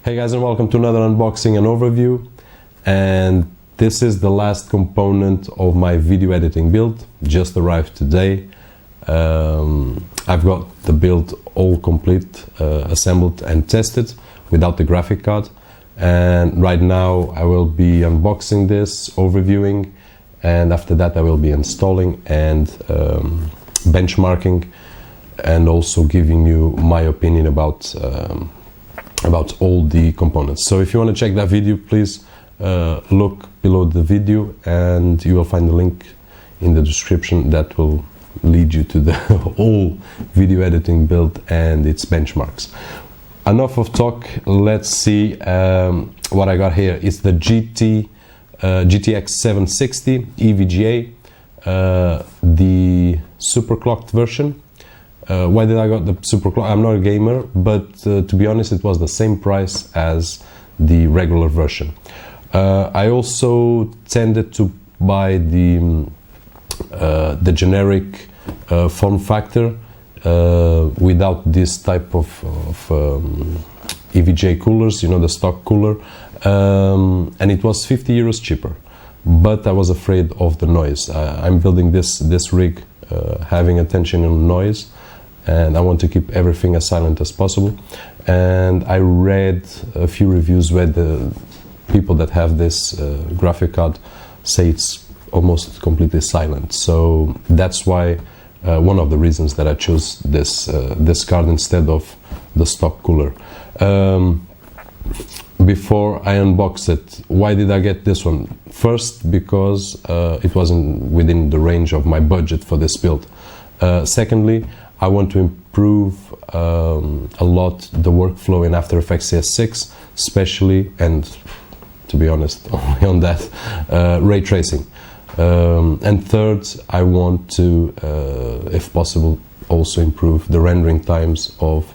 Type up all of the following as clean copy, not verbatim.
Hey guys, and welcome to another unboxing and overview. And this is the last component of my video editing build, just arrived today. I've got the build all complete, assembled and tested without the graphic card. And right now I will be unboxing this, overviewing, and after that I will be installing and benchmarking, and also giving you my opinion about all the components. So if you want to check that video, please look below the video and you will find the link in the description that will lead you to the whole video editing build and its benchmarks. Enough of talk, let's see what I got here. It's the GTX 760 EVGA, the superclocked version. Why did I got the superclock? I'm not a gamer, but to be honest, it was the same price as the regular version. I also tended to buy the generic form factor without this type of EVGA coolers, you know, the stock cooler, and it was 50 euros cheaper. But I was afraid of the noise. I'm building this rig having attention on noise, and I want to keep everything as silent as possible. And I read a few reviews where the people that have this graphic card say it's almost completely silent. So that's why one of the reasons that I chose this card instead of the stock cooler. Before I unbox it, why did I get this one? First, because it wasn't within the range of my budget for this build. Secondly, I want to improve a lot the workflow in After Effects CS6, especially, and to be honest, only on that, ray tracing. And third, I want to, if possible, also improve the rendering times of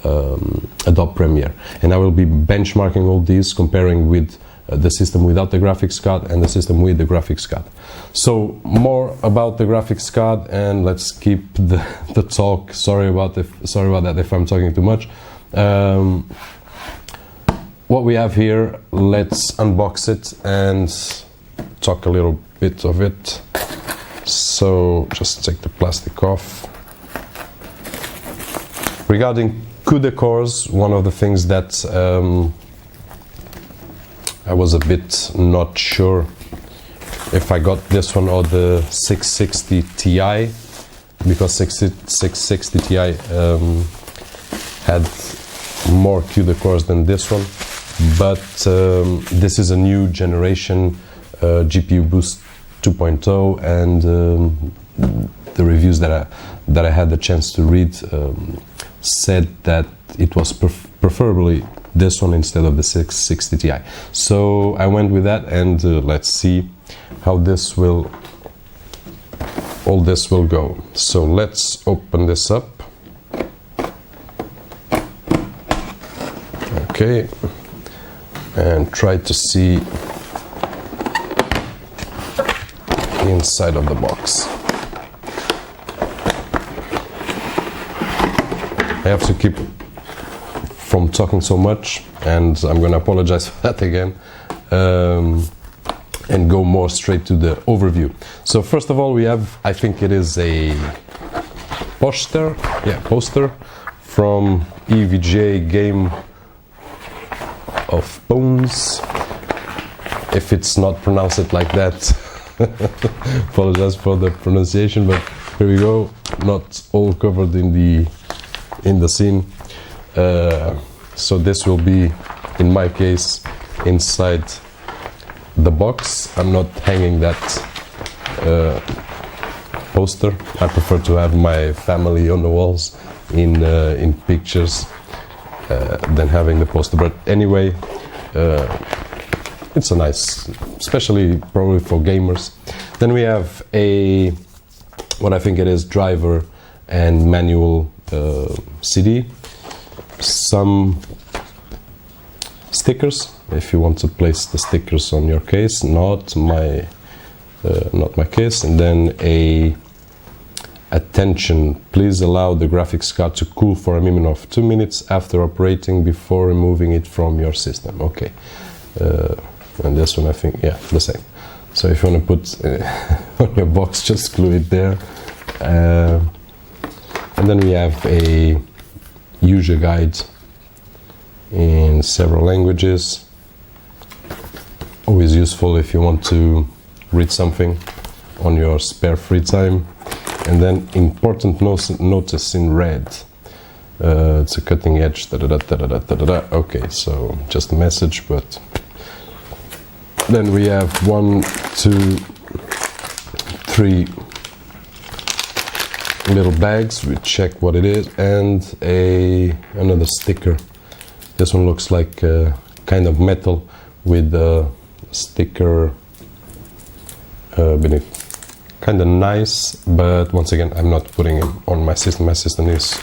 Adobe Premiere. And I will be benchmarking all these, comparing with the system without the graphics card and the system with the graphics card. So more about the graphics card, and let's keep the talk. Sorry about that if I'm talking too much. What we have here, let's unbox it and talk a little bit of it. So just take the plastic off. Regarding CUDA cores, one of the things that I was a bit not sure if I got this one or the 660 Ti, because 660 Ti had more CUDA cores than this one, but this is a new generation GPU Boost 2.0, and the reviews that I had the chance to read said that it was preferably this one instead of the 660 Ti. So I went with that, and let's see how all this will go. So let's open this up. Okay, and try to see the inside of the box. I have to keep from talking so much, and I'm going to apologize for that again, and go more straight to the overview. So first of all, we have, I think it is a poster from EVGA Game of Bones. If it's not pronounced like that, apologize for the pronunciation, but here we go. Not all covered in the scene. So this will be, in my case, inside the box. I'm not hanging that poster. I prefer to have my family on the walls in pictures than having the poster. But anyway, it's a nice, especially probably for gamers. Then we have what I think it is, driver and manual CD. Some stickers, if you want to place the stickers on your case, not my case, and then a Attention, please allow the graphics card to cool for a minimum of 2 minutes after operating before removing it from your system. Okay, and this one I think, yeah, the same. So if you want to put on your box, just glue it there. And then we have a user guide in several languages. Always useful if you want to read something on your spare free time. And then important notice in red. It's a cutting edge. Okay, so just a message, but then we have 1, 2, 3 little bags. We check what it is, and another sticker. This one looks like kind of metal with a sticker beneath. Kind of nice, but once again, I'm not putting it on my system. My system is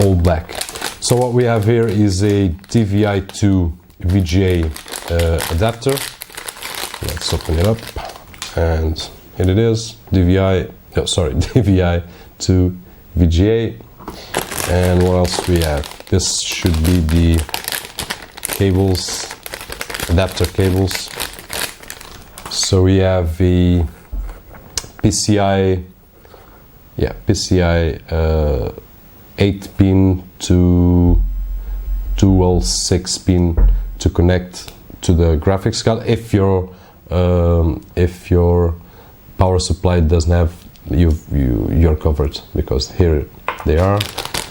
all black. So what we have here is a DVI to VGA adapter. Let's open it up, and here it is. DVI to VGA. And what else we have? This should be the cables, adapter cables. So we have the PCI 8-pin to dual 6-pin to connect to the graphics card. If your power supply doesn't have, you're covered, because here they are.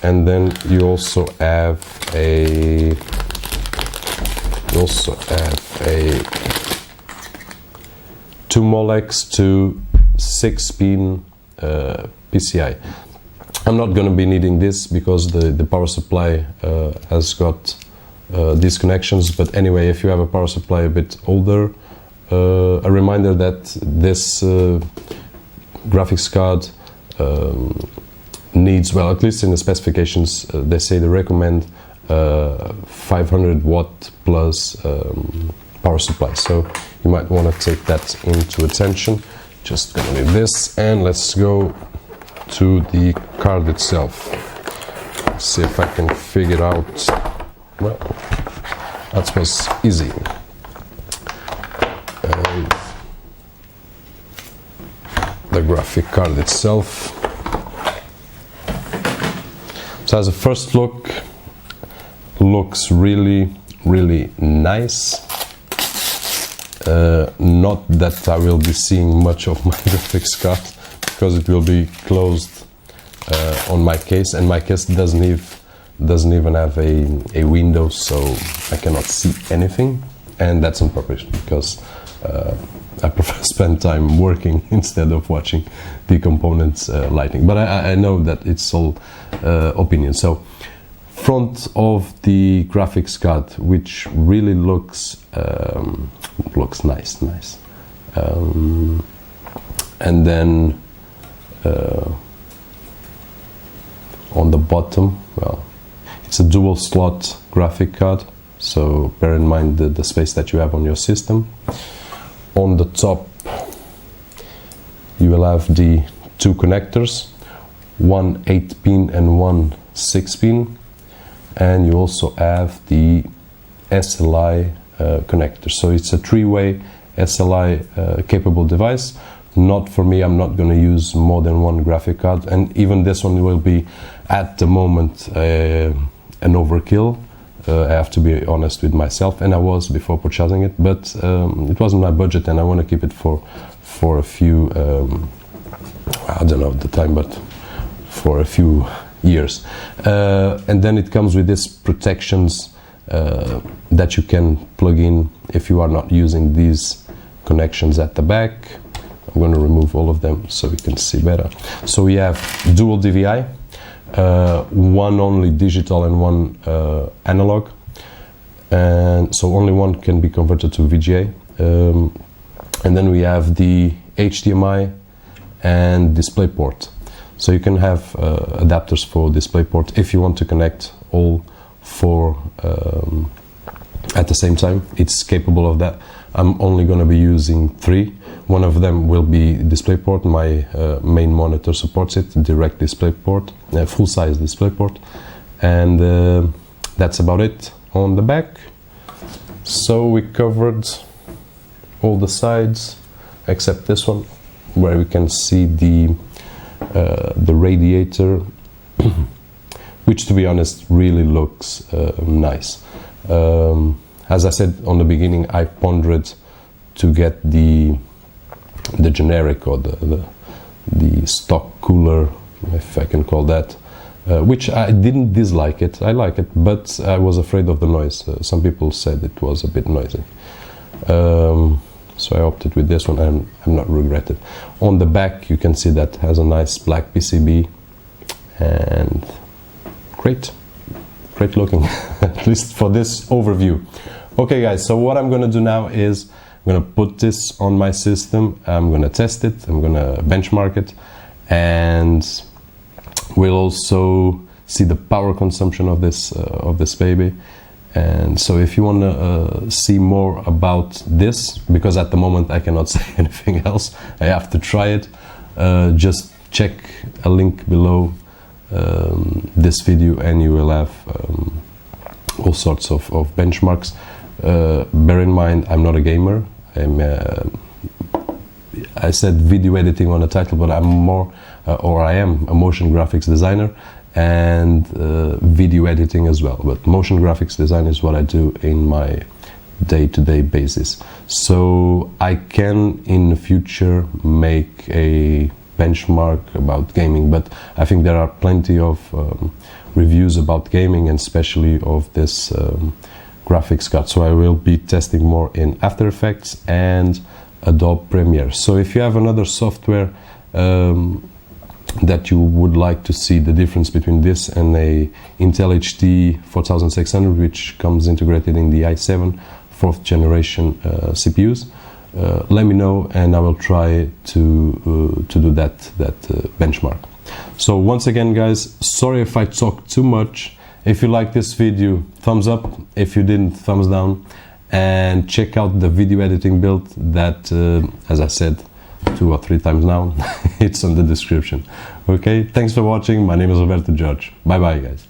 And then you also have a 2 Molex to 6-pin PCI. I'm not going to be needing this because the power supply has got these connections, but anyway, if you have a power supply a bit older, a reminder that this graphics card needs, well, at least in the specifications, they say they recommend 500 watt plus power supply, so you might want to take that into attention. Just gonna leave this, and let's go to the card itself. Let's see if I can figure out. Well, that was easy. And the graphic card itself. So as a first look, looks really nice. Not that I will be seeing much of my graphics card because it will be closed on my case, and my case doesn't even have a window, so I cannot see anything, and that's on purpose because I prefer spend time working instead of watching the components lighting. But I know that it's all opinion. So front of the graphics card, which really looks nice, and then on the bottom, well, it's a dual slot graphic card, so bear in mind the space that you have on your system. On the top you will have the 2 connectors, one 8-pin and one 6-pin, and you also have the SLI connector. So it's a 3-way SLI capable device. Not for me, I'm not going to use more than one graphic card, and even this one will be at the moment an overkill. I have to be honest with myself, and I was before purchasing it, but it wasn't my budget, and I want to keep it for a few, I don't know the time, but for a few years. And then it comes with these protections that you can plug in if you are not using these connections at the back. I'm going to remove all of them so we can see better. So we have dual DVI, one only digital and one analog, and so only one can be converted to VGA. And then we have the HDMI and DisplayPort. So you can have adapters for DisplayPort if you want to connect all 4 at the same time. It's capable of that. I'm only going to be using 3, One of them will be DisplayPort. My main monitor supports it, direct DisplayPort, full-size DisplayPort, and that's about it on the back. So we covered all the sides except this one, where we can see the radiator, which, to be honest, really looks nice. As I said on the beginning, I pondered to get the generic or the stock cooler, if I can call that, which I didn't dislike it. I like it, but I was afraid of the noise. Some people said it was a bit noisy. So I opted with this one, and I'm not regretted. On the back, you can see that has a nice black PCB, and great looking, at least for this overview. Okay guys, so what I'm gonna do now is I'm gonna put this on my system, I'm gonna test it, I'm gonna benchmark it, and we'll also see the power consumption of this baby. And so if you want to see more about this, because at the moment I cannot say anything else, I have to try it, just check a link below this video and you will have all sorts of benchmarks. Bear in mind, I'm not a gamer. I said video editing on the title, but I'm more, or I am a motion graphics designer and video editing as well. But motion graphics design is what I do in my day-to-day basis. So I can in the future make a benchmark about gaming, but I think there are plenty of reviews about gaming, and especially of this graphics card. So I will be testing more in After Effects and Adobe Premiere. So if you have another software that you would like to see the difference between this and a Intel HD 4600, which comes integrated in the i7 4th generation CPUs, let me know and I will try to do that benchmark. So once again guys, sorry if I talk too much. If you like this video, thumbs up. If you didn't, thumbs down. And check out the video editing build that, as I said 2 or 3 times now, it's on the description. Okay, thanks for watching. My name is Roberto Jorge. Bye bye guys.